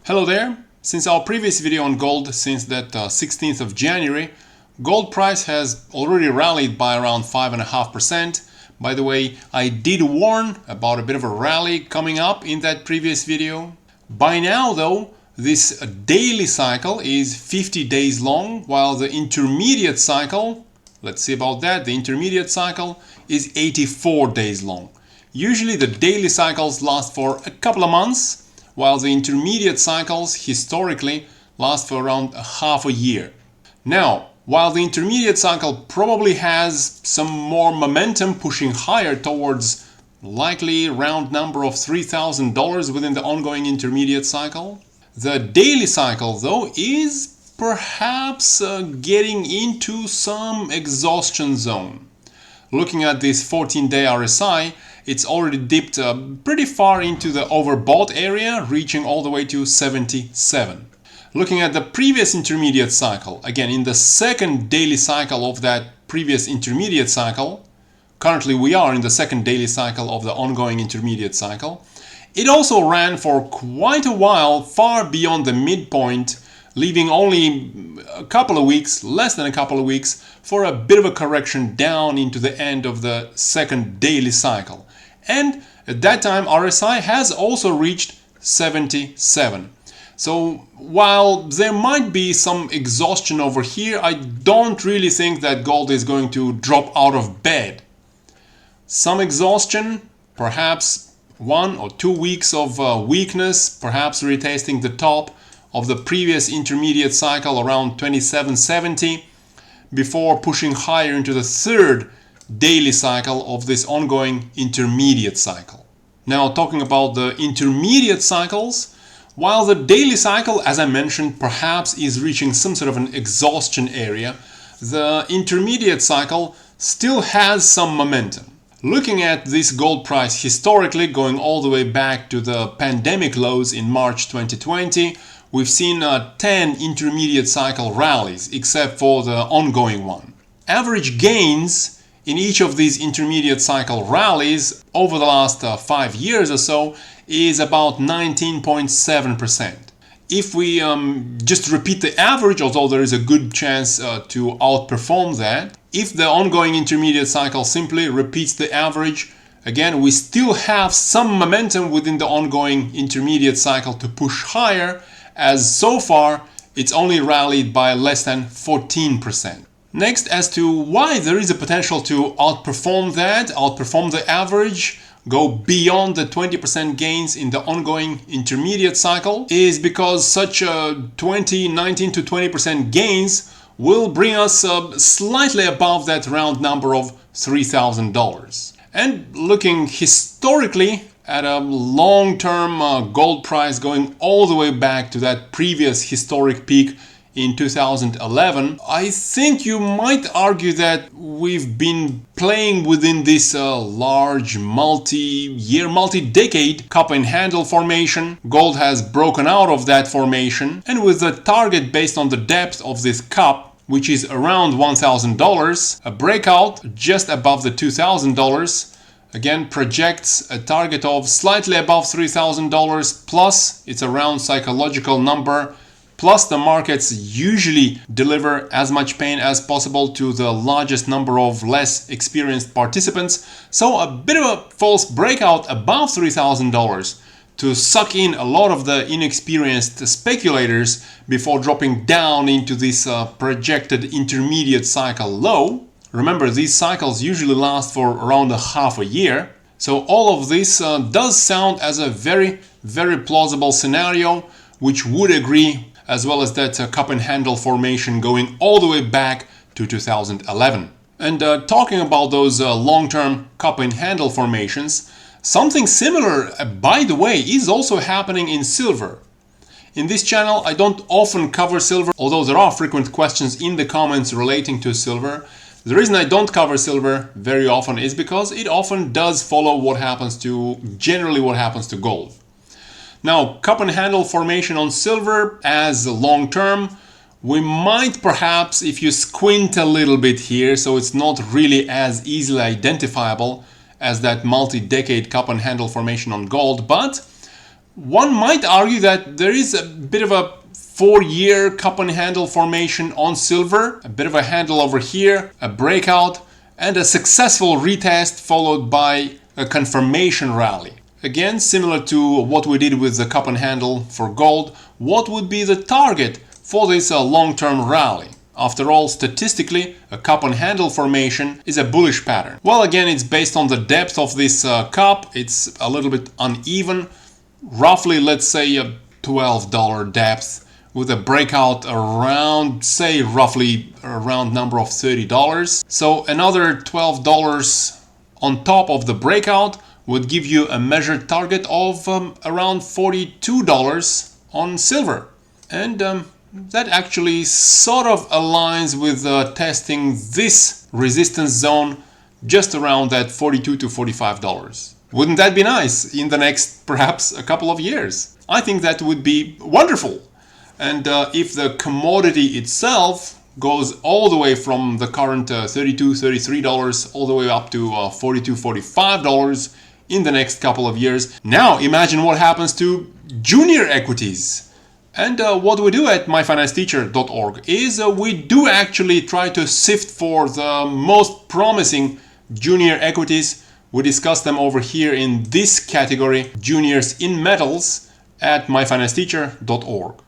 Hello there! Since our previous video on gold, since that 16th of January, gold price has already rallied by around 5.5%. By the way, I did warn about a bit of a rally coming up in that previous video. By now though, this daily cycle is 50 days long, while the intermediate cycle, let's see about that, the intermediate cycle is 84 days long. Usually the daily cycles last for a couple of months, while the intermediate cycles historically last for around half a year. Now, while the intermediate cycle probably has some more momentum pushing higher towards likely round number of $3,000 within the ongoing intermediate cycle, the daily cycle though is perhaps getting into some exhaustion zone. Looking at this 14-day RSI, it's already dipped pretty far into the overbought area, reaching all the way to 77. Looking at the previous intermediate cycle, again in the second daily cycle of that previous intermediate cycle, currently we are in the second daily cycle of the ongoing intermediate cycle, it also ran for quite a while far beyond the midpoint, leaving only a couple of weeks, less than a couple of weeks, for a bit of a correction down into the end of the second daily cycle. And at that time RSI has also reached 77. So while there might be some exhaustion over here, I don't really think that gold is going to drop out of bed. Some exhaustion, perhaps 1 or 2 weeks of weakness, perhaps retesting the top of the previous intermediate cycle around 2770 before pushing higher into the third daily cycle of this ongoing intermediate cycle. Now, talking about the intermediate cycles, while the daily cycle, as I mentioned, perhaps is reaching some sort of an exhaustion area, the intermediate cycle still has some momentum. Looking at this gold price historically, going all the way back to the pandemic lows in March 2020, we've seen 10 intermediate cycle rallies, except for the ongoing one. Average gains in each of these intermediate cycle rallies over the last 5 years or so is about 19.7%. If we just repeat the average, although there is a good chance to outperform that, if the ongoing intermediate cycle simply repeats the average, again, we still have some momentum within the ongoing intermediate cycle to push higher, as so far it's only rallied by less than 14%. Next, as to why there is a potential to outperform that, outperform the average, go beyond the 20% gains in the ongoing intermediate cycle, is because such 19 to 20% gains will bring us slightly above that round number of $3,000. And looking historically at a long-term gold price going all the way back to that previous historic peak in 2011, I think you might argue that we've been playing within this large multi-year, multi-decade cup and handle formation. Gold has broken out of that formation, and with the target based on the depth of this cup, which is around $1,000, a breakout just above the $2,000 again projects a target of slightly above $3,000 plus its a round psychological number. Plus, the markets usually deliver as much pain as possible to the largest number of less experienced participants. So a bit of a false breakout above $3,000 to suck in a lot of the inexperienced speculators before dropping down into this projected intermediate cycle low. Remember, these cycles usually last for around a half a year. So all of this does sound as a very, very plausible scenario, which would agree, as well as that cup and handle formation going all the way back to 2011. And talking about those long-term cup and handle formations, something similar, by the way, is also happening in silver. In this channel, I don't often cover silver, although there are frequent questions in the comments relating to silver. The reason I don't cover silver very often is because it often does follow generally what happens to gold. Now, cup and handle formation on silver as long term, we might perhaps, if you squint a little bit here, so it's not really as easily identifiable as that multi-decade cup and handle formation on gold, but One might argue that there is a bit of a 4-year cup and handle formation on silver, a bit of a handle over here, a breakout, and a successful retest followed by a confirmation rally. Again, similar to what we did with the cup and handle for gold, what would be the target for this long-term rally? After all, statistically, a cup and handle formation is a bullish pattern. Well, again, it's based on the depth of this cup. It's a little bit uneven. Roughly, let's say a $12 depth with a breakout around, say, roughly around number of $30. So another $12 on top of the breakout would give you a measured target of around $42 on silver. And that actually sort of aligns with testing this resistance zone just around that $42 to $45. Wouldn't that be nice in the next perhaps a couple of years? I think that would be wonderful. And if the commodity itself goes all the way from the current $32, $33 all the way up to $42, $45 in the next couple of years, now imagine what happens to junior equities. And what we do at myfinancesteacher.org is we do actually try to sift for the most promising junior equities. We discuss them over here in this category, Juniors in Metals, at myfinancesteacher.org.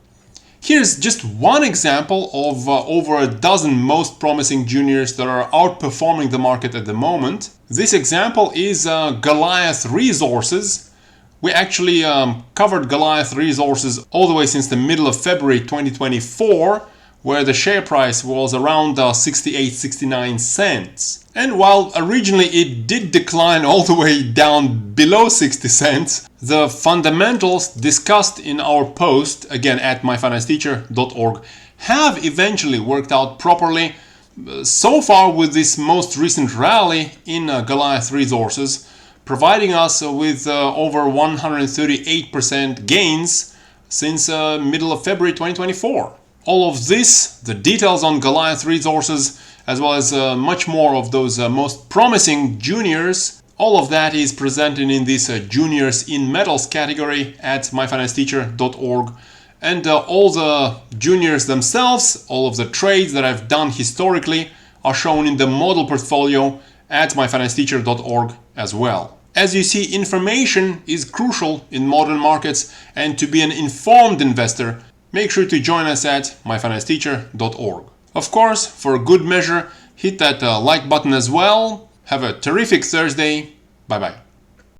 Here's just one example of over a dozen most promising juniors that are outperforming the market at the moment. This example is Goliath Resources. We actually covered Goliath Resources all the way since the middle of February 2024, where the share price was around 68-69 cents. And while originally it did decline all the way down below 60 cents, the fundamentals discussed in our post, again at myfinancesteacher.org, have eventually worked out properly. So far with this most recent rally in Goliath Resources, providing us with over 138% gains since middle of February 2024. All of this, the details on Goliath Resources, as well as much more of those most promising juniors, all of that is presented in this Juniors in Metals category at myfinancesteacher.org. And all the juniors themselves, all of the trades that I've done historically, are shown in the model portfolio at myfinancesteacher.org as well. As you see, information is crucial in modern markets, and to be an informed investor, make sure to join us at myfinancesteacher.org. Of course, for good measure, hit that like button as well. Have a terrific Thursday. Bye-bye.